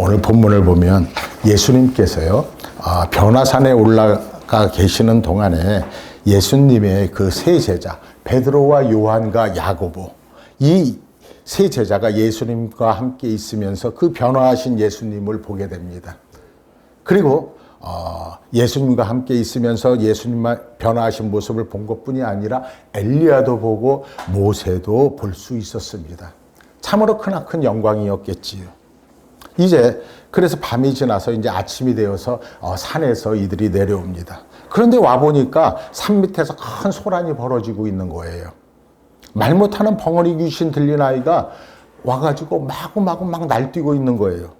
오늘 본문을 보면 예수님께서요, 변화산에 올라가 계시는 동안에 예수님의 그 세 제자, 베드로와 요한과 야고보, 이 세 제자가 예수님과 함께 있으면서 그 변화하신 예수님을 보게 됩니다. 그리고 예수님과 함께 있으면서 예수님만 변화하신 모습을 본 것뿐이 아니라 엘리야도 보고 모세도 볼 수 있었습니다. 참으로 크나큰 영광이었겠지요. 이제 그래서 밤이 지나서 이제 아침이 되어서 산에서 이들이 내려옵니다. 그런데 와 보니까 산 밑에서 큰 소란이 벌어지고 있는 거예요. 말 못하는 벙어리 귀신 들린 아이가 와가지고 마구마구 막 날뛰고 있는 거예요.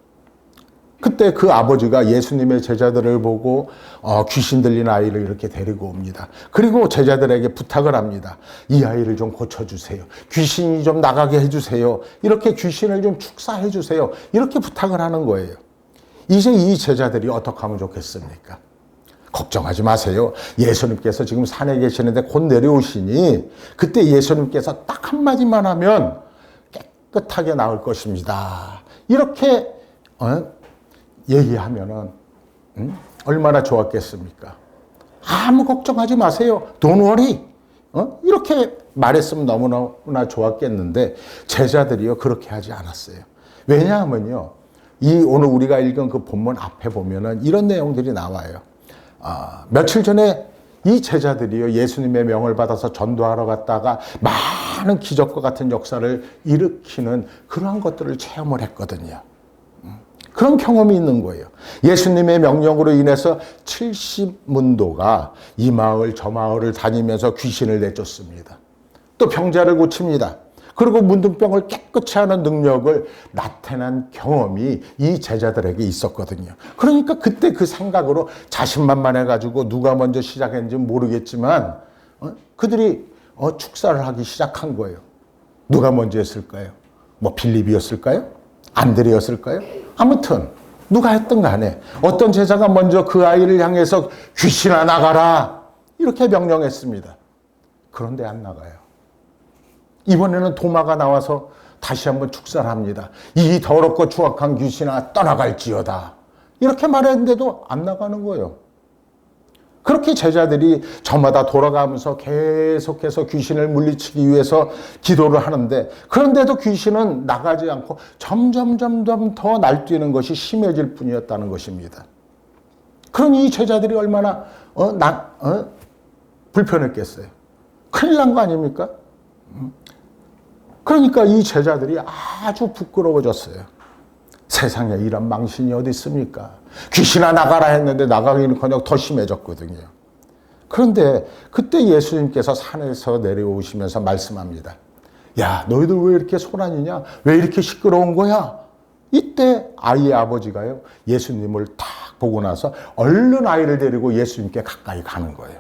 그때 그 아버지가 예수님의 제자들을 보고 귀신 들린 아이를 이렇게 데리고 옵니다. 그리고 제자들에게 부탁을 합니다. 이 아이를 좀 고쳐주세요. 귀신이 좀 나가게 해주세요. 이렇게 귀신을 좀 축사해 주세요. 이렇게 부탁을 하는 거예요. 이제 이 제자들이 어떻게 하면 좋겠습니까? 걱정하지 마세요. 예수님께서 지금 산에 계시는데 곧 내려오시니 그때 예수님께서 딱 한마디만 하면 깨끗하게 나을 것입니다. 이렇게 얘기하면은 얼마나 좋았겠습니까? 아무 걱정하지 마세요. Don't worry. 이렇게 말했으면 너무나 좋았겠는데 제자들이요 그렇게 하지 않았어요. 왜냐하면요, 오늘 우리가 읽은 그 본문 앞에 보면은 이런 내용들이 나와요. 며칠 전에 이 제자들이요 예수님의 명을 받아서 전도하러 갔다가 많은 기적과 같은 역사를 일으키는 그러한 것들을 체험을 했거든요. 그런 경험이 있는 거예요. 예수님의 명령으로 인해서 70문도가 이 마을 저 마을을 다니면서 귀신을 내쫓습니다. 또 병자를 고칩니다. 그리고 문둥병을 깨끗이 하는 능력을 나타난 경험이 이 제자들에게 있었거든요. 그러니까 그때 그 생각으로 자신만만해가지고 누가 먼저 시작했는지 모르겠지만 그들이 축사를 하기 시작한 거예요. 누가 먼저 했을까요? 빌립이었을까요? 안드레였을까요? 아무튼 누가 했든 간에 어떤 제자가 먼저 그 아이를 향해서 귀신아 나가라 이렇게 명령했습니다. 그런데 안 나가요. 이번에는 도마가 나와서 다시 한번 축사를 합니다. 이 더럽고 추악한 귀신아 떠나갈지어다 이렇게 말했는데도 안 나가는 거예요. 그렇게 제자들이 저마다 돌아가면서 계속해서 귀신을 물리치기 위해서 기도를 하는데 그런데도 귀신은 나가지 않고 점점 더 날뛰는 것이 심해질 뿐이었다는 것입니다. 그러니 이 제자들이 얼마나 불편했겠어요. 큰일 난 거 아닙니까? 그러니까 이 제자들이 아주 부끄러워졌어요. 세상에 이런 망신이 어디 있습니까? 귀신아 나가라 했는데 나가기는커녕 더 심해졌거든요. 그런데 그때 예수님께서 산에서 내려오시면서 말씀합니다. 야, 너희들 왜 이렇게 소란이냐? 왜 이렇게 시끄러운 거야? 이때 아이의 아버지가요 예수님을 딱 보고 나서 얼른 아이를 데리고 예수님께 가까이 가는 거예요.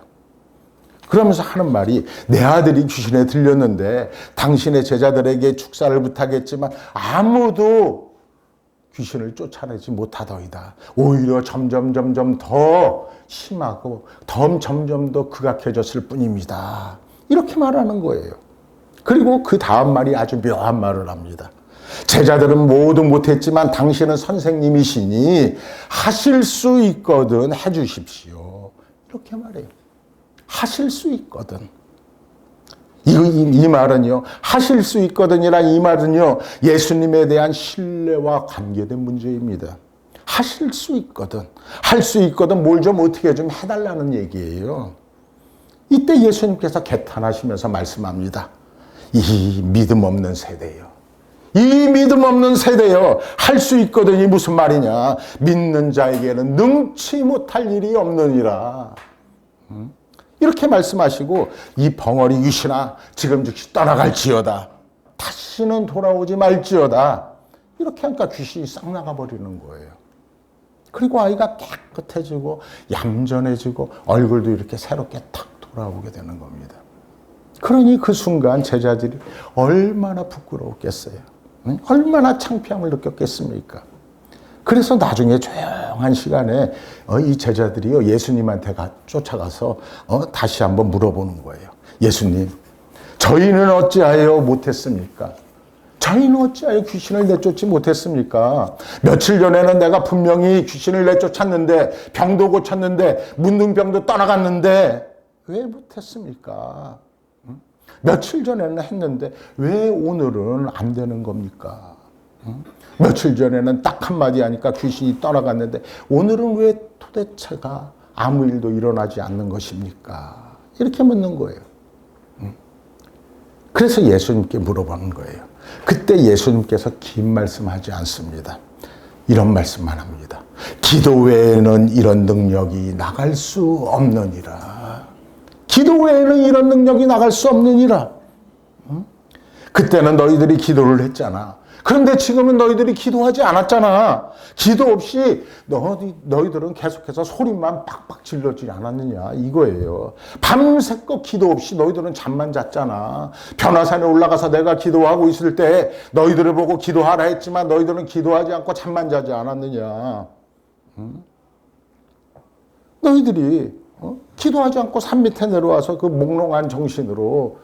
그러면서 하는 말이 내 아들이 귀신에 들렸는데 당신의 제자들에게 축사를 부탁했지만 아무도 귀신을 쫓아내지 못하더이다. 오히려 점점 더 심하고 점점 더 극악해졌을 뿐입니다. 이렇게 말하는 거예요. 그리고 그 다음 말이 아주 묘한 말을 합니다. 제자들은 모두 못했지만 당신은 선생님이시니 하실 수 있거든 해주십시오. 이렇게 말해요. 하실 수 있거든. 이 말은요, 하실 수 있거든이란 이 말은요, 예수님에 대한 신뢰와 관계된 문제입니다. 하실 수 있거든. 할 수 있거든 뭘 좀 어떻게 좀 해달라는 얘기예요. 이때 예수님께서 개탄하시면서 말씀합니다. 이 믿음 없는 세대요. 이 믿음 없는 세대요. 할 수 있거든이 무슨 말이냐. 믿는 자에게는 능치 못할 일이 없느니라. 이렇게 말씀하시고 이 벙어리 귀신아 지금 즉시 떠나갈지어다. 다시는 돌아오지 말지어다. 이렇게 하니까 귀신이 싹 나가버리는 거예요. 그리고 아이가 깨끗해지고 얌전해지고 얼굴도 이렇게 새롭게 탁 돌아오게 되는 겁니다. 그러니 그 순간 제자들이 얼마나 부끄러웠겠어요. 얼마나 창피함을 느꼈겠습니까? 그래서 나중에 조용한 시간에 이 제자들이요 예수님한테 쫓아가서 다시 한번 물어보는 거예요. 예수님, 저희는 어찌하여 못했습니까? 저희는 어찌하여 귀신을 내쫓지 못했습니까? 며칠 전에는 내가 분명히 귀신을 내쫓았는데, 병도 고쳤는데, 문둥병도 떠나갔는데 왜 못했습니까? 며칠 전에는 했는데 왜 오늘은 안 되는 겁니까? 며칠 전에는 딱 한마디 하니까 귀신이 떠나갔는데 오늘은 왜 도대체가 아무 일도 일어나지 않는 것입니까? 이렇게 묻는 거예요. 그래서 예수님께 물어보는 거예요. 그때 예수님께서 긴 말씀하지 않습니다. 이런 말씀만 합니다. 기도 외에는 이런 능력이 나갈 수 없느니라. 기도 외에는 이런 능력이 나갈 수 없느니라. 그때는 너희들이 기도를 했잖아. 그런데 지금은 너희들이 기도하지 않았잖아. 기도 없이 너희들은 계속해서 소리만 빡빡 질러지 않았느냐 이거예요. 밤새껏 기도 없이 너희들은 잠만 잤잖아. 변화산에 올라가서 내가 기도하고 있을 때 너희들을 보고 기도하라 했지만 너희들은 기도하지 않고 잠만 자지 않았느냐. 너희들이 기도하지 않고 산 밑에 내려와서 그 몽롱한 정신으로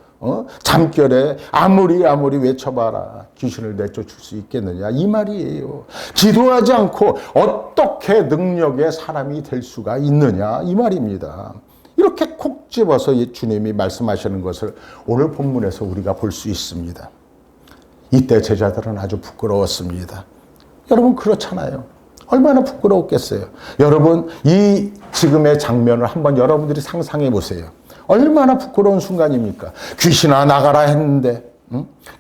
잠결에 아무리 외쳐봐라 귀신을 내쫓을 수 있겠느냐 이 말이에요. 기도하지 않고 어떻게 능력의 사람이 될 수가 있느냐 이 말입니다. 이렇게 콕 집어서 주님이 말씀하시는 것을 오늘 본문에서 우리가 볼 수 있습니다. 이때 제자들은 아주 부끄러웠습니다. 여러분 그렇잖아요. 얼마나 부끄러웠겠어요. 여러분 이 지금의 장면을 한번 여러분들이 상상해 보세요. 얼마나 부끄러운 순간입니까? 귀신아 나가라 했는데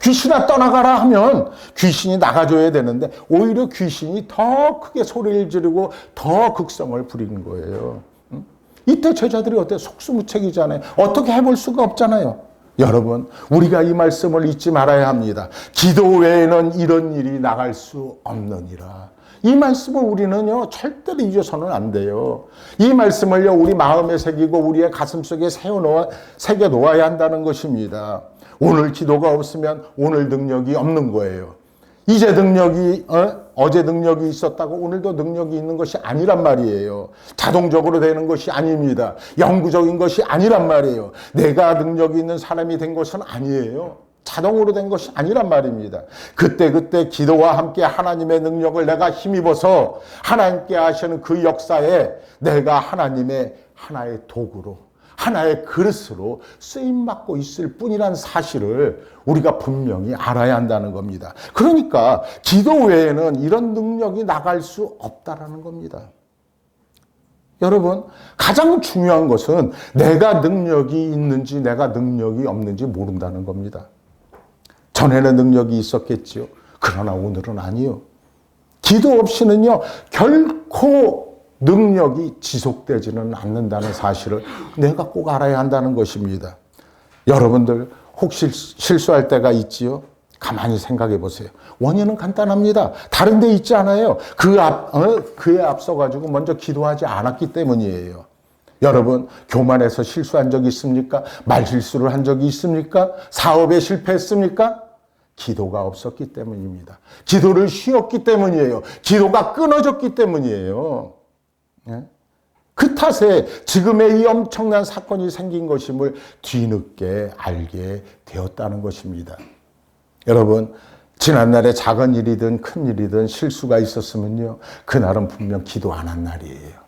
귀신아 떠나가라 하면 귀신이 나가줘야 되는데 오히려 귀신이 더 크게 소리를 지르고 더 극성을 부리는 거예요. 이때 제자들이 어때? 속수무책이잖아요. 어떻게 해볼 수가 없잖아요. 여러분 우리가 이 말씀을 잊지 말아야 합니다. 기도 외에는 이런 일이 나갈 수 없느니라. 이 말씀을 우리는요 절대로 잊어서는 안 돼요. 이 말씀을요 우리 마음에 새기고 우리의 가슴 속에 새겨 놓아야 한다는 것입니다. 오늘 기도가 없으면 오늘 능력이 없는 거예요. 이제 능력이 어제 능력이 있었다고 오늘도 능력이 있는 것이 아니란 말이에요. 자동적으로 되는 것이 아닙니다. 영구적인 것이 아니란 말이에요. 내가 능력이 있는 사람이 된 것은 아니에요. 자동으로 된 것이 아니란 말입니다. 그때 기도와 함께 하나님의 능력을 내가 힘입어서 하나님께 하시는 그 역사에 내가 하나님의 하나의 도구로 하나의 그릇으로 쓰임받고 있을 뿐이란 사실을 우리가 분명히 알아야 한다는 겁니다. 그러니까 기도 외에는 이런 능력이 나갈 수 없다라는 겁니다. 여러분 가장 중요한 것은 내가 능력이 있는지 내가 능력이 없는지 모른다는 겁니다. 전에는 능력이 있었겠지요. 그러나 오늘은 아니요. 기도 없이는요 결코 능력이 지속되지는 않는다는 사실을 내가 꼭 알아야 한다는 것입니다. 여러분들 혹시 실수할 때가 있지요? 가만히 생각해 보세요. 원인은 간단합니다. 다른 데 있지 않아요. 그에 앞서가지고 먼저 기도하지 않았기 때문이에요. 여러분 교만해서 실수한 적이 있습니까? 말실수를 한 적이 있습니까? 사업에 실패했습니까? 기도가 없었기 때문입니다. 기도를 쉬었기 때문이에요. 기도가 끊어졌기 때문이에요. 그 탓에 지금의 이 엄청난 사건이 생긴 것임을 뒤늦게 알게 되었다는 것입니다. 여러분 지난날에 작은 일이든 큰 일이든 실수가 있었으면요 그날은 분명 기도 안 한 날이에요.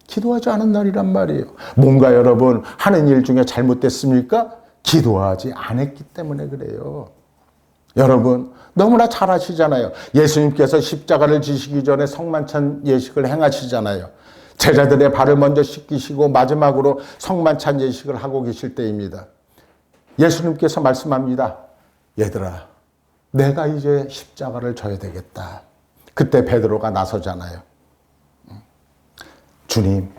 기도하지 않은 날이란 말이에요. 뭔가 여러분 하는 일 중에 잘못됐습니까? 기도하지 않았기 때문에 그래요. 여러분 너무나 잘 아시잖아요. 예수님께서 십자가를 지시기 전에 성만찬 예식을 행하시잖아요. 제자들의 발을 먼저 씻기시고 마지막으로 성만찬 예식을 하고 계실 때입니다. 예수님께서 말씀합니다. 얘들아 내가 이제 십자가를 져야 되겠다. 그때 베드로가 나서잖아요. 주님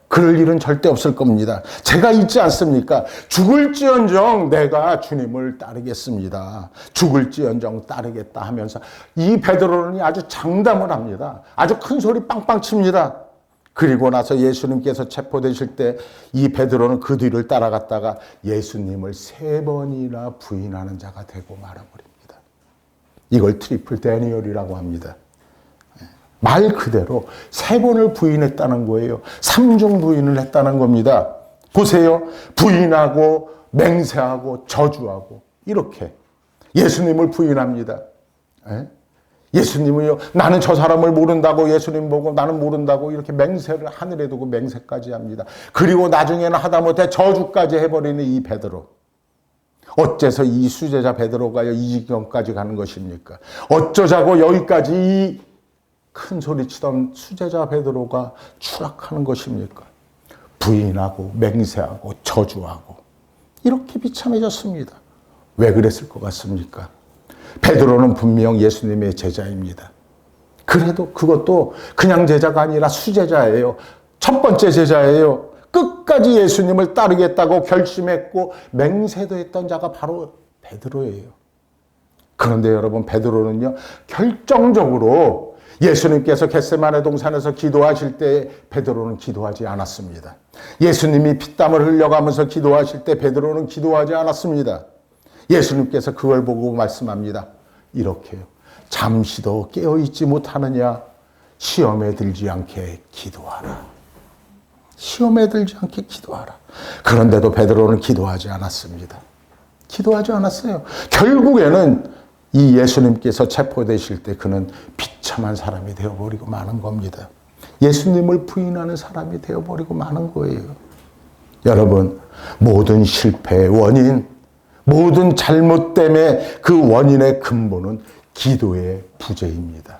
그럴 일은 절대 없을 겁니다. 제가 있지 않습니까? 죽을지언정 내가 주님을 따르겠습니다. 죽을지언정 따르겠다 하면서 이 베드로는 아주 장담을 합니다. 아주 큰 소리 빵빵 칩니다. 그리고 나서 예수님께서 체포되실 때 이 베드로는 그 뒤를 따라갔다가 예수님을 3번이나 부인하는 자가 되고 말아버립니다. 이걸 트리플 데니얼이라고 합니다. 말 그대로 3번을 부인했다는 거예요. 3중 부인을 했다는 겁니다. 보세요. 부인하고 맹세하고 저주하고 이렇게 예수님을 부인합니다. 예? 예수님은요, 나는 저 사람을 모른다고 예수님 보고 나는 모른다고 이렇게 맹세를 하늘에 두고 맹세까지 합니다. 그리고 나중에는 하다못해 저주까지 해버리는 이 베드로. 어째서 이 수제자 베드로가요 이 지경까지 가는 것입니까? 어쩌자고 여기까지 이 큰 소리치던 수제자 베드로가 추락하는 것입니까? 부인하고 맹세하고 저주하고 이렇게 비참해졌습니다. 왜 그랬을 것 같습니까? 베드로는 분명 예수님의 제자입니다. 그래도 그것도 그냥 제자가 아니라 수제자예요. 첫 번째 제자예요. 끝까지 예수님을 따르겠다고 결심했고 맹세도 했던 자가 바로 베드로예요. 그런데 여러분, 베드로는요 결정적으로 예수님께서 겟세마네 동산에서 기도하실 때 베드로는 기도하지 않았습니다. 예수님이 피땀을 흘려가면서 기도하실 때 베드로는 기도하지 않았습니다. 예수님께서 그걸 보고 말씀합니다. 이렇게요. 잠시도 깨어있지 못하느냐? 시험에 들지 않게 기도하라. 시험에 들지 않게 기도하라. 그런데도 베드로는 기도하지 않았습니다. 기도하지 않았어요. 결국에는 이 예수님께서 체포되실 때 그는 비참한 사람이 되어버리고 마는 겁니다. 예수님을 부인하는 사람이 되어버리고 마는 거예요. 여러분, 모든 실패의 원인, 모든 잘못됨의 그 원인의 근본은 기도의 부재입니다.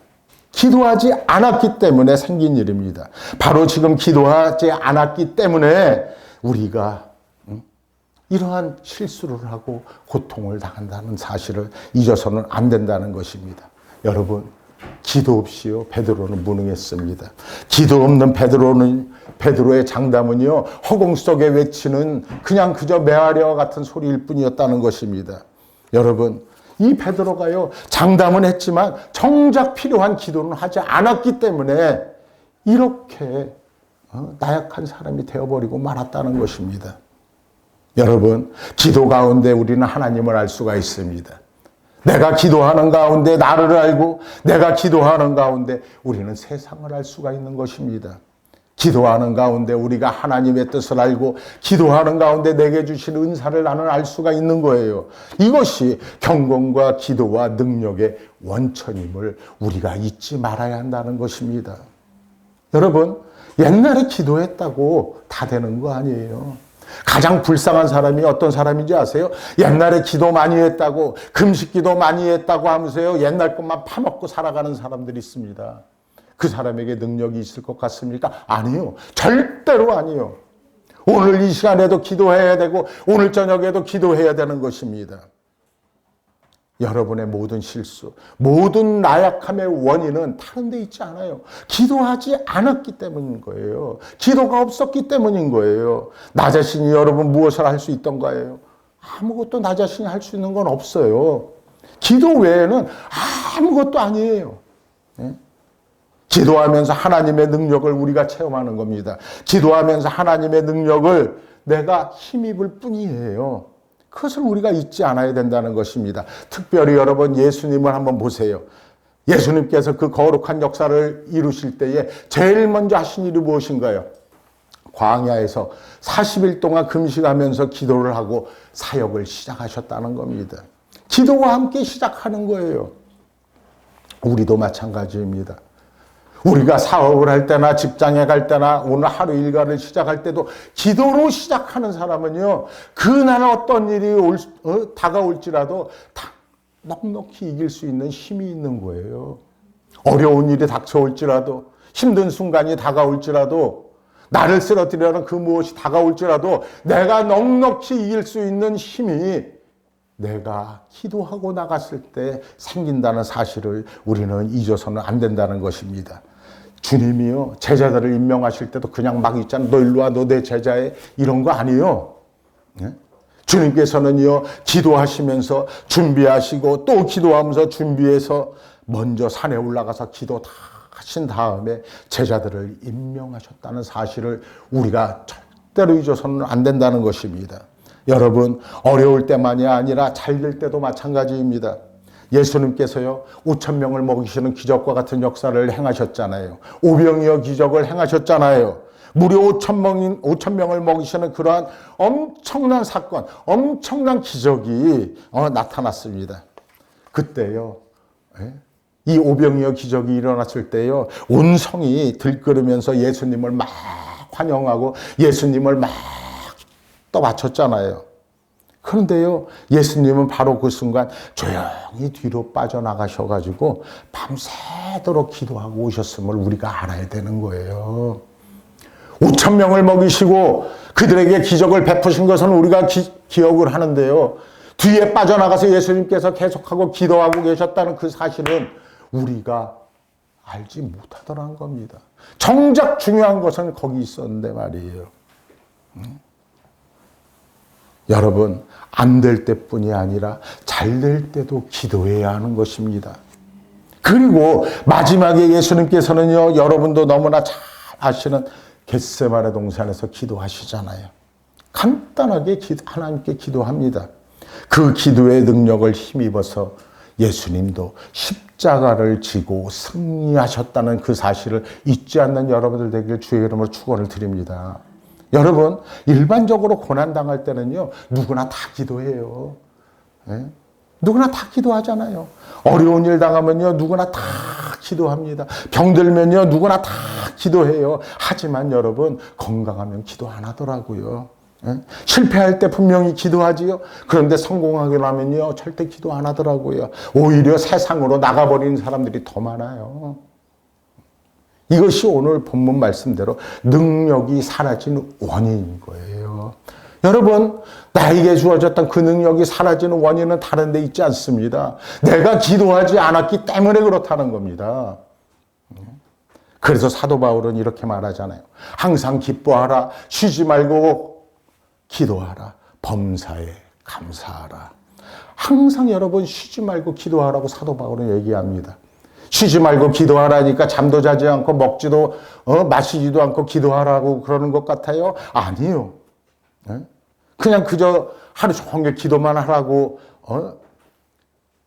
기도하지 않았기 때문에 생긴 일입니다. 바로 지금 기도하지 않았기 때문에 우리가 이러한 실수를 하고 고통을 당한다는 사실을 잊어서는 안 된다는 것입니다. 여러분, 기도 없이요 베드로는 무능했습니다. 기도 없는 베드로의 장담은요 허공 속에 외치는 그냥 그저 메아리와 같은 소리일 뿐이었다는 것입니다. 여러분, 이 베드로가요 장담은 했지만 정작 필요한 기도는 하지 않았기 때문에 이렇게 나약한 사람이 되어버리고 말았다는 것입니다. 여러분, 기도 가운데 우리는 하나님을 알 수가 있습니다. 내가 기도하는 가운데 나를 알고 내가 기도하는 가운데 우리는 세상을 알 수가 있는 것입니다. 기도하는 가운데 우리가 하나님의 뜻을 알고 기도하는 가운데 내게 주신 은사를 나는 알 수가 있는 거예요. 이것이 경건과 기도와 능력의 원천임을 우리가 잊지 말아야 한다는 것입니다. 여러분, 옛날에 기도했다고 다 되는 거 아니에요. 가장 불쌍한 사람이 어떤 사람인지 아세요? 옛날에 기도 많이 했다고, 금식 기도 많이 했다고 하면서요 옛날 것만 파먹고 살아가는 사람들이 있습니다. 그 사람에게 능력이 있을 것 같습니까? 아니요. 절대로 아니요. 오늘 이 시간에도 기도해야 되고 오늘 저녁에도 기도해야 되는 것입니다. 여러분의 모든 실수, 모든 나약함의 원인은 다른 데 있지 않아요. 기도하지 않았기 때문인 거예요. 기도가 없었기 때문인 거예요. 나 자신이 여러분 무엇을 할 수 있던가요? 아무것도 나 자신이 할 수 있는 건 없어요. 기도 외에는 아무것도 아니에요. 네? 기도하면서 하나님의 능력을 우리가 체험하는 겁니다. 기도하면서 하나님의 능력을 내가 힘입을 뿐이에요. 그것을 우리가 잊지 않아야 된다는 것입니다. 특별히 여러분, 예수님을 한번 보세요. 예수님께서 그 거룩한 역사를 이루실 때에 제일 먼저 하신 일이 무엇인가요? 광야에서 40일 동안 금식하면서 기도를 하고 사역을 시작하셨다는 겁니다. 기도와 함께 시작하는 거예요. 우리도 마찬가지입니다. 우리가 사업을 할 때나 직장에 갈 때나 오늘 하루 일과를 시작할 때도 기도로 시작하는 사람은요, 그날 어떤 일이 다가올지라도 다 넉넉히 이길 수 있는 힘이 있는 거예요. 어려운 일이 닥쳐올지라도, 힘든 순간이 다가올지라도, 나를 쓰러뜨리려는 그 무엇이 다가올지라도 내가 넉넉히 이길 수 있는 힘이 내가 기도하고 나갔을 때 생긴다는 사실을 우리는 잊어서는 안 된다는 것입니다. 주님이요, 제자들을 임명하실 때도 그냥 막 있잖아. 너 일로 와, 너 내 제자해. 이런 거 아니에요. 네? 주님께서는요, 기도하시면서 준비하시고 또 기도하면서 준비해서 먼저 산에 올라가서 기도 다 하신 다음에 제자들을 임명하셨다는 사실을 우리가 절대로 잊어서는 안 된다는 것입니다. 여러분, 어려울 때만이 아니라 잘 될 때도 마찬가지입니다. 예수님께서요 5,000명을 먹이시는 기적과 같은 역사를 행하셨잖아요. 오병이어 기적을 행하셨잖아요. 무려 5,000명을 먹이시는 그러한 엄청난 사건, 엄청난 기적이 나타났습니다. 그때요 이 오병이어 기적이 일어났을 때요, 온 성이 들끓으면서 예수님을 막 환영하고 예수님을 막 떠받쳤잖아요. 그런데요, 예수님은 바로 그 순간 조용히 뒤로 빠져나가셔가지고 밤새도록 기도하고 오셨음을 우리가 알아야 되는 거예요. 5천 명을 먹이시고 그들에게 기적을 베푸신 것은 우리가 기억을 하는데요, 뒤에 빠져나가서 예수님께서 계속하고 기도하고 계셨다는 그 사실은 우리가 알지 못하더라는 겁니다. 정작 중요한 것은 거기 있었는데 말이에요. 여러분, 안 될 때뿐이 아니라 잘 될 때도 기도해야 하는 것입니다. 그리고 마지막에 예수님께서는요, 여러분도 너무나 잘 아시는 겟세마네 동산에서 기도하시잖아요. 간단하게 하나님께 기도합니다. 그 기도의 능력을 힘입어서 예수님도 십자가를 지고 승리하셨다는 그 사실을 잊지 않는 여러분들 되길 주의 이름으로 축원을 드립니다. 여러분, 일반적으로 고난당할 때는요, 누구나 다 기도해요. 누구나 다 기도하잖아요. 어려운 일 당하면요, 누구나 다 기도합니다. 병들면요, 누구나 다 기도해요. 하지만 여러분, 건강하면 기도 안 하더라고요. 실패할 때 분명히 기도하지요. 그런데 성공하게 나면요, 절대 기도 안 하더라고요. 오히려 세상으로 나가버리는 사람들이 더 많아요. 이것이 오늘 본문 말씀대로 능력이 사라진 원인인 거예요. 여러분, 나에게 주어졌던 그 능력이 사라지는 원인은 다른 데 있지 않습니다. 내가 기도하지 않았기 때문에 그렇다는 겁니다. 그래서 사도 바울은 이렇게 말하잖아요. 항상 기뻐하라, 쉬지 말고 기도하라, 범사에 감사하라. 항상 여러분 쉬지 말고 기도하라고 사도 바울은 얘기합니다. 쉬지 말고 기도하라니까 잠도 자지 않고 먹지도 마시지도 않고 기도하라고 그러는 것 같아요? 아니요. 그냥 그저 하루 종일 기도만 하라고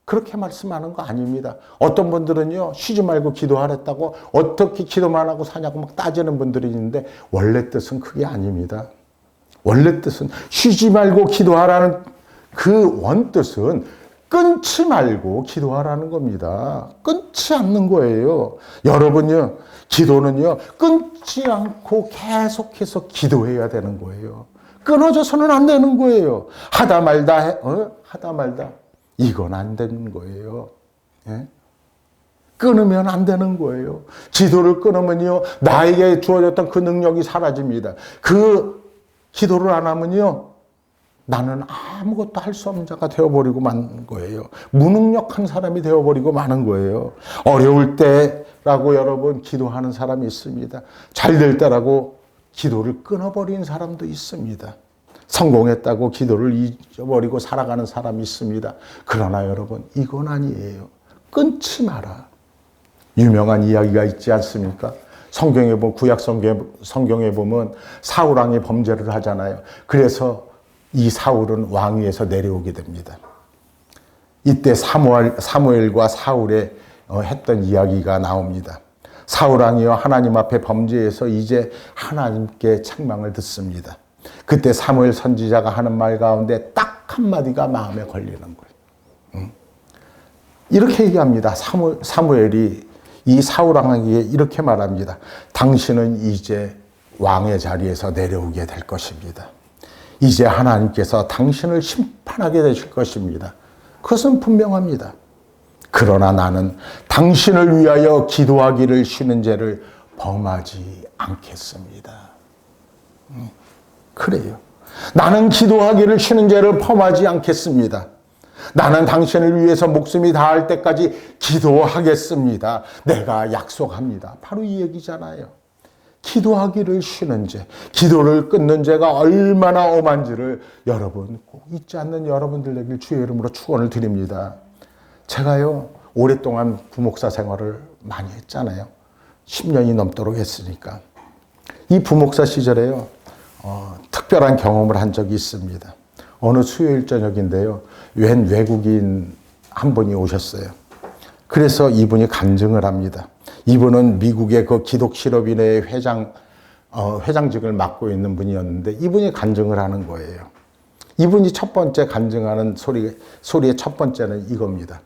그렇게 말씀하는 거 아닙니다. 어떤 분들은요, 쉬지 말고 기도하랬다고 어떻게 기도만 하고 사냐고 막 따지는 분들이 있는데 원래 뜻은 그게 아닙니다. 원래 뜻은 쉬지 말고 기도하라는 그 원뜻은 끊지 말고 기도하라는 겁니다. 끊지 않는 거예요. 여러분요, 기도는요, 끊지 않고 계속해서 기도해야 되는 거예요. 끊어져서는 안 되는 거예요. 하다 말다, 하다 말다. 이건 안 되는 거예요. 예? 끊으면 안 되는 거예요. 기도를 끊으면요, 나에게 주어졌던 그 능력이 사라집니다. 그 기도를 안 하면요, 나는 아무것도 할 수 없는 자가 되어버리고 마는 거예요. 무능력한 사람이 되어버리고 마는 거예요. 어려울 때라고 여러분 기도하는 사람이 있습니다. 잘 될 때라고 기도를 끊어버린 사람도 있습니다. 성공했다고 기도를 잊어버리고 살아가는 사람이 있습니다. 그러나 여러분, 이건 아니에요. 끊지 마라. 유명한 이야기가 있지 않습니까? 성경에 보면, 구약 성경에 보면 사울 왕이 범죄를 하잖아요. 그래서 이 사울은 왕위에서 내려오게 됩니다. 이때 사무엘과 사울의 했던 이야기가 나옵니다. 사울 왕이요, 하나님 앞에 범죄해서 이제 하나님께 책망을 듣습니다. 그때 사무엘 선지자가 하는 말 가운데 딱 한마디가 마음에 걸리는 거예요. 이렇게 얘기합니다. 사무엘이 이 사울 왕에게 이렇게 말합니다. 당신은 이제 왕의 자리에서 내려오게 될 것입니다. 이제 하나님께서 당신을 심판하게 되실 것입니다. 그것은 분명합니다. 그러나 나는 당신을 위하여 기도하기를 쉬는 죄를 범하지 않겠습니다. 그래요. 나는 기도하기를 쉬는 죄를 범하지 않겠습니다. 나는 당신을 위해서 목숨이 다할 때까지 기도하겠습니다. 내가 약속합니다. 바로 이 얘기잖아요. 기도하기를 쉬는 죄, 기도를 끊는 죄가 얼마나 엄한지를 여러분 꼭 잊지 않는 여러분들 되길 주의 이름으로 축원을 드립니다. 제가요, 오랫동안 부목사 생활을 많이 했잖아요. 10년이 넘도록 했으니까. 이 부목사 시절에요, 특별한 경험을 한 적이 있습니다. 어느 수요일 저녁인데요, 웬 외국인 한 분이 오셨어요. 그래서 이분이 간증을 합니다. 이분은 미국의 그 기독실업인회 회장직을 맡고 있는 분이었는데 이분이 간증을 하는 거예요. 이분이 첫 번째 간증하는 소리의 첫 번째는 이겁니다.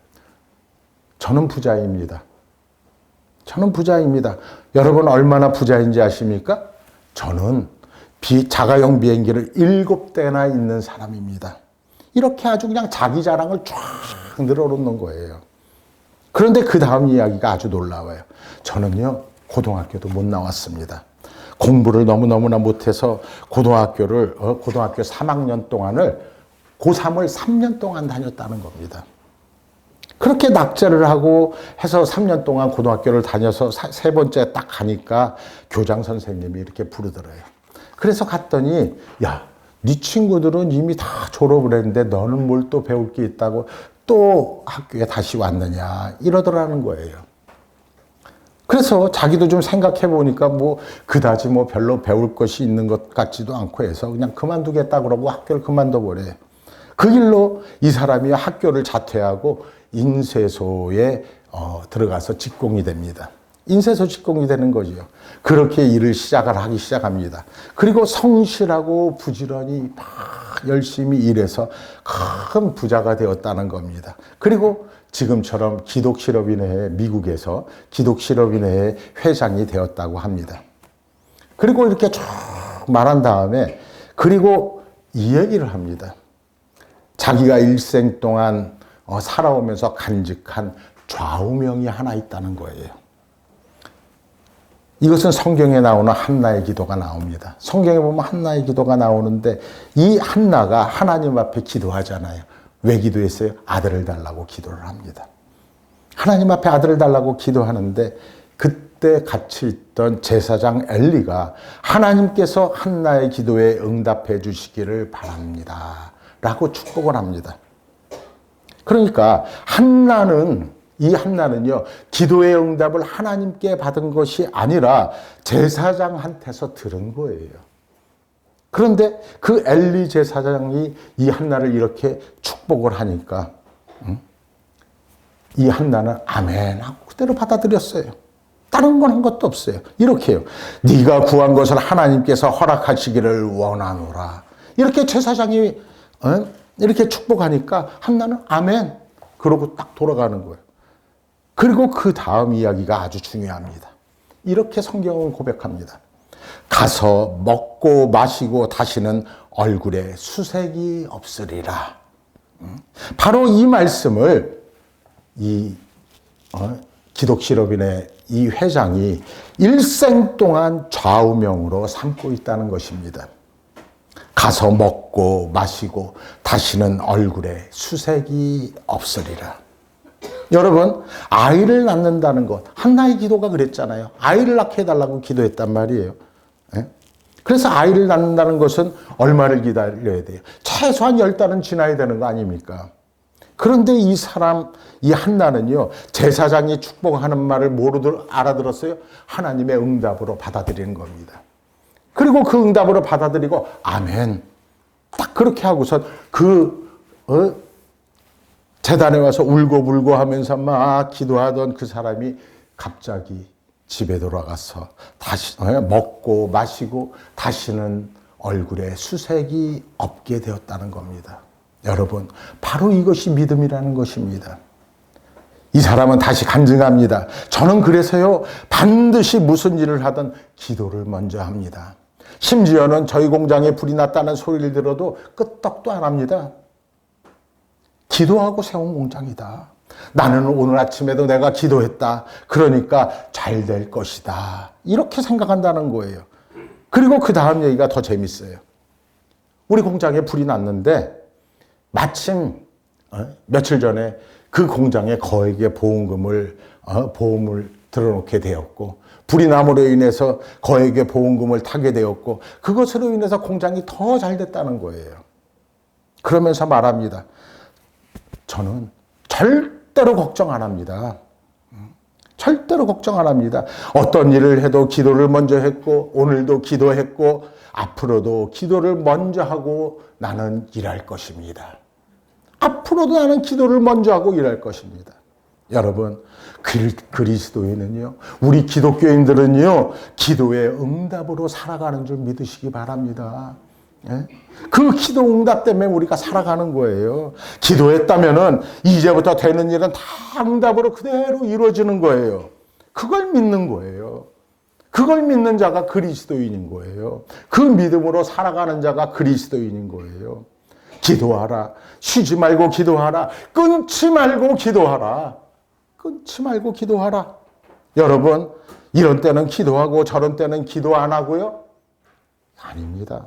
저는 부자입니다. 저는 부자입니다. 여러분 얼마나 부자인지 아십니까? 저는 자가용 비행기를 7대나 있는 사람입니다. 이렇게 아주 그냥 자기 자랑을 쫙 늘어놓는 거예요. 그런데 그 다음 이야기가 아주 놀라워요. 저는요, 고등학교도 못 나왔습니다. 공부를 너무너무나 못해서 고등학교 3학년 동안을 고3을 3년 동안 다녔다는 겁니다. 그렇게 낙제를 하고 해서 3년 동안 고등학교를 다녀서 세 번째 딱 가니까 교장 선생님이 이렇게 부르더래요. 그래서 갔더니, 야, 네 친구들은 이미 다 졸업을 했는데 너는 뭘 또 배울 게 있다고 또 학교에 다시 왔느냐 이러더라는 거예요. 그래서 자기도 좀 생각해 보니까 그다지 별로 배울 것이 있는 것 같지도 않고 해서 그냥 그만두겠다 그러고 학교를 그만둬 버려요. 그 길로 이 사람이 학교를 자퇴하고 인쇄소에 들어가서 직공이 됩니다. 인쇄소 직공이 되는 거죠. 그렇게 일을 하기 시작합니다. 그리고 성실하고 부지런히 막 열심히 일해서 큰 부자가 되었다는 겁니다. 그리고 지금처럼 기독실업인회, 미국에서 기독실업인회의 회장이 되었다고 합니다. 그리고 이렇게 쭉 말한 다음에 그리고 이 얘기를 합니다. 자기가 일생 동안 살아오면서 간직한 좌우명이 하나 있다는 거예요. 이것은 성경에 나오는 한나의 기도가 나옵니다. 성경에 보면 한나의 기도가 나오는데 이 한나가 하나님 앞에 기도하잖아요. 왜 기도했어요? 아들을 달라고 기도를 합니다. 하나님 앞에 아들을 달라고 기도하는데 그때 같이 있던 제사장 엘리가 하나님께서 한나의 기도에 응답해 주시기를 바랍니다. 라고 축복을 합니다. 그러니까 이 한나는요, 기도의 응답을 하나님께 받은 것이 아니라 제사장한테서 들은 거예요. 그런데 그 엘리 제사장이 이 한나를 이렇게 축복을 하니까 이 한나는 아멘 하고 그대로 받아들였어요. 다른 건 한 것도 없어요. 이렇게요. 네가 구한 것을 하나님께서 허락하시기를 원하노라. 이렇게 제사장이 이렇게 축복하니까 한나는 아멘 그러고 딱 돌아가는 거예요. 그리고 그 다음 이야기가 아주 중요합니다. 이렇게 성경은 고백합니다. 가서 먹고 마시고 다시는 얼굴에 수색이 없으리라. 바로 이 말씀을 기독실업인의 이 회장이 일생 동안 좌우명으로 삼고 있다는 것입니다. 가서 먹고 마시고 다시는 얼굴에 수색이 없으리라. 여러분, 아이를 낳는다는 것, 한나의 기도가 그랬잖아요. 아이를 낳게 해달라고 기도했단 말이에요. 그래서 아이를 낳는다는 것은 얼마를 기다려야 돼요? 최소한 10달은 지나야 되는 거 아닙니까? 그런데 이 한나는요, 제사장이 축복하는 말을 뭐로 알아들었어요? 하나님의 응답으로 받아들이는 겁니다. 그리고 그 응답으로 받아들이고, 아멘. 딱 그렇게 하고서 재단에 와서 울고불고 하면서 막 기도하던 그 사람이 갑자기 집에 돌아가서 다시 먹고 마시고 다시는 얼굴에 수색이 없게 되었다는 겁니다. 여러분, 바로 이것이 믿음이라는 것입니다. 이 사람은 다시 간증합니다. 저는 그래서요, 반드시 무슨 일을 하든 기도를 먼저 합니다. 심지어는 저희 공장에 불이 났다는 소리를 들어도 끄떡도 안 합니다. 기도하고 세운 공장이다. 나는 오늘 아침에도 내가 기도했다. 그러니까 잘 될 것이다. 이렇게 생각한다는 거예요. 그리고 그 다음 얘기가 더 재밌어요. 우리 공장에 불이 났는데 마침 며칠 전에 그 공장에 거액의 보험을 들어놓게 되었고 불이 남으로 인해서 거액의 보험금을 타게 되었고 그것으로 인해서 공장이 더 잘 됐다는 거예요. 그러면서 말합니다. 저는 절대로 걱정 안 합니다. 절대로 걱정 안 합니다. 어떤 일을 해도 기도를 먼저 했고 오늘도 기도했고 앞으로도 기도를 먼저 하고 나는 일할 것입니다. 앞으로도 나는 기도를 먼저 하고 일할 것입니다. 여러분, 그리스도인은요, 우리 기독교인들은요, 기도의 응답으로 살아가는 줄 믿으시기 바랍니다. 예? 그 기도 응답 때문에 우리가 살아가는 거예요. 기도했다면은 이제부터 되는 일은 다 응답으로 그대로 이루어지는 거예요. 그걸 믿는 거예요. 그걸 믿는 자가 그리스도인인 거예요. 그 믿음으로 살아가는 자가 그리스도인인 거예요. 기도하라. 쉬지 말고 기도하라. 끊지 말고 기도하라. 끊지 말고 기도하라. 여러분, 이런 때는 기도하고 저런 때는 기도 안 하고요? 아닙니다.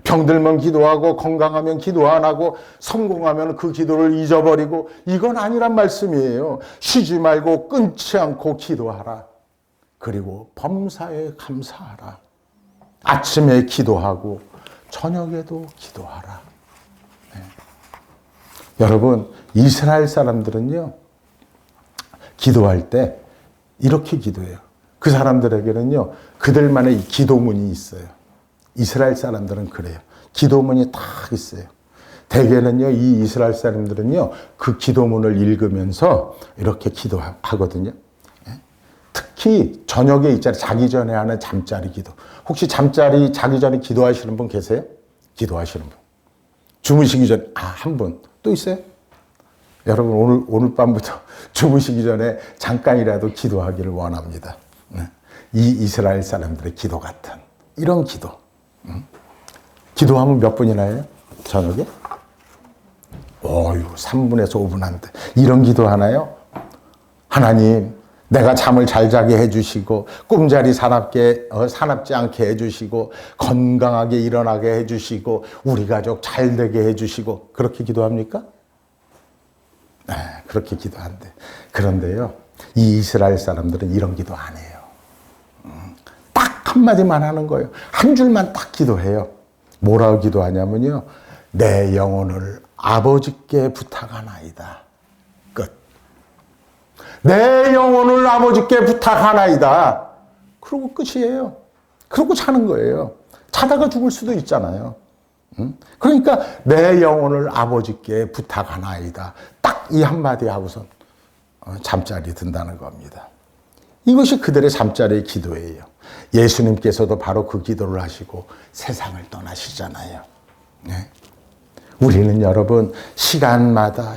병들면 기도하고 건강하면 기도 안 하고 성공하면 그 기도를 잊어버리고 이건 아니란 말씀이에요. 쉬지 말고 끊지 않고 기도하라. 그리고 범사에 감사하라. 아침에 기도하고 저녁에도 기도하라. 네. 여러분, 이스라엘 사람들은요, 기도할 때 이렇게 기도해요. 그 사람들에게는요, 그들만의 기도문이 있어요. 이스라엘 사람들은 그래요. 기도문이 딱 있어요. 대개는요, 이 이스라엘 사람들은요, 그 기도문을 읽으면서 이렇게 기도하거든요. 특히 저녁에 있잖아요. 자기 전에 하는 잠자리 기도. 혹시 잠자리 자기 전에 기도하시는 분 계세요? 기도하시는 분. 주무시기 전에, 한 분. 또 있어요? 여러분, 오늘 밤부터 주무시기 전에 잠깐이라도 기도하기를 원합니다. 이 이스라엘 사람들의 기도 같은 이런 기도. 기도하면 몇 분이나 해요? 저녁에? 3분에서 5분 한데. 이런 기도 하나요? 하나님, 내가 잠을 잘 자게 해주시고, 꿈자리 사납지 않게 해주시고, 건강하게 일어나게 해주시고, 우리 가족 잘 되게 해주시고, 그렇게 기도합니까? 네, 그렇게 기도한대. 그런데요, 이 이스라엘 사람들은 이런 기도 안 해요. 딱 한마디만 하는 거예요. 한 줄만 딱 기도해요. 뭐라고 기도하냐면요, 내 영혼을 아버지께 부탁하나이다. 끝. 내 영혼을 아버지께 부탁하나이다. 그러고 끝이에요. 그러고 자는 거예요. 자다가 죽을 수도 있잖아요. 그러니까 내 영혼을 아버지께 부탁하나이다. 딱 이 한마디 하고선 잠자리 든다는 겁니다. 이것이 그들의 잠자리의 기도예요. 예수님께서도 바로 그 기도를 하시고 세상을 떠나시잖아요. 네. 우리는 여러분 시간마다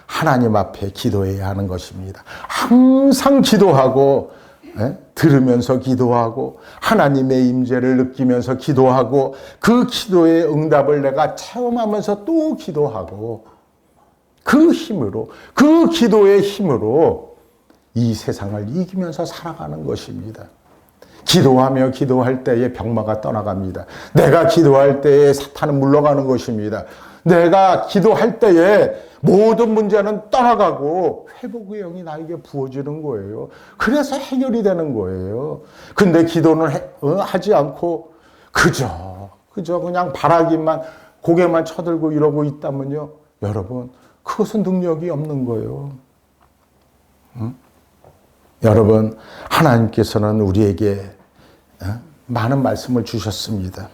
하나님 앞에 기도해야 하는 것입니다. 항상 기도하고, 들으면서 기도하고, 하나님의 임재를 느끼면서 기도하고, 그 기도의 응답을 내가 체험하면서 또 기도하고, 그 힘으로, 그 기도의 힘으로 이 세상을 이기면서 살아가는 것입니다. 기도하며 기도할 때에 병마가 떠나갑니다. 내가 기도할 때에 사탄은 물러가는 것입니다. 내가 기도할 때에 모든 문제는 떠나가고 회복의 영이 나에게 부어지는 거예요. 그래서 해결이 되는 거예요. 근데 기도는 하지 않고 그저 그냥 바라기만 고개만 쳐들고 이러고 있다면요. 여러분, 그것은 능력이 없는 거예요. 여러분, 하나님께서는 우리에게 많은 말씀을 주셨습니다.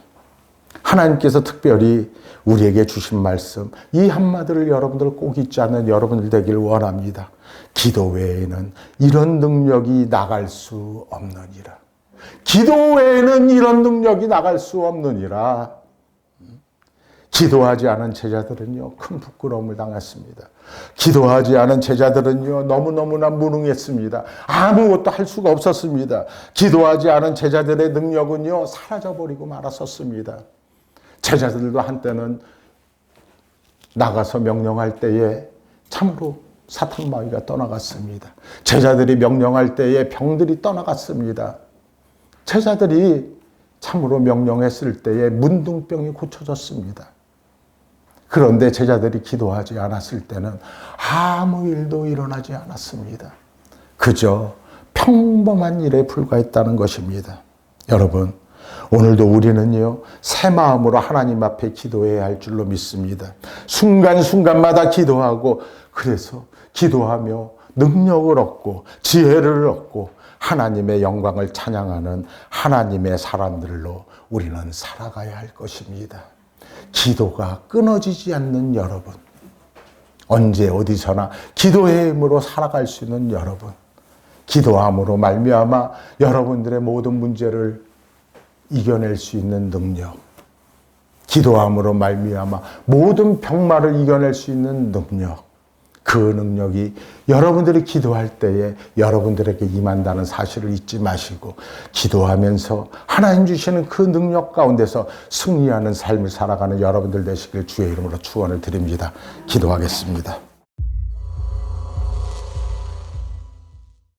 하나님께서 특별히 우리에게 주신 말씀, 이 한마디를 여러분들 꼭 잊지 않는 여러분들 되길 원합니다. 기도 외에는 이런 능력이 나갈 수 없느니라. 기도 외에는 이런 능력이 나갈 수 없느니라. 기도하지 않은 제자들은요, 큰 부끄러움을 당했습니다. 기도하지 않은 제자들은요, 너무너무나 무능했습니다. 아무것도 할 수가 없었습니다. 기도하지 않은 제자들의 능력은요, 사라져버리고 말았었습니다. 제자들도 한때는 나가서 명령할 때에 참으로 사탄마귀가 떠나갔습니다. 제자들이 명령할 때에 병들이 떠나갔습니다. 제자들이 참으로 명령했을 때에 문둥병이 고쳐졌습니다. 그런데 제자들이 기도하지 않았을 때는 아무 일도 일어나지 않았습니다. 그저 평범한 일에 불과했다는 것입니다. 여러분, 오늘도 우리는요, 새 마음으로 하나님 앞에 기도해야 할 줄로 믿습니다. 순간순간마다 기도하고, 그래서 기도하며 능력을 얻고 지혜를 얻고 하나님의 영광을 찬양하는 하나님의 사람들로 우리는 살아가야 할 것입니다. 기도가 끊어지지 않는 여러분, 언제 어디서나 기도의 힘으로 살아갈 수 있는 여러분, 기도함으로 말미암아 여러분들의 모든 문제를 이겨낼 수 있는 능력, 기도함으로 말미암아 모든 병마를 이겨낼 수 있는 능력, 그 능력이 여러분들이 기도할 때에 여러분들에게 임한다는 사실을 잊지 마시고 기도하면서 하나님 주시는 그 능력 가운데서 승리하는 삶을 살아가는 여러분들 되시길 주의 이름으로 축원을 드립니다. 기도하겠습니다.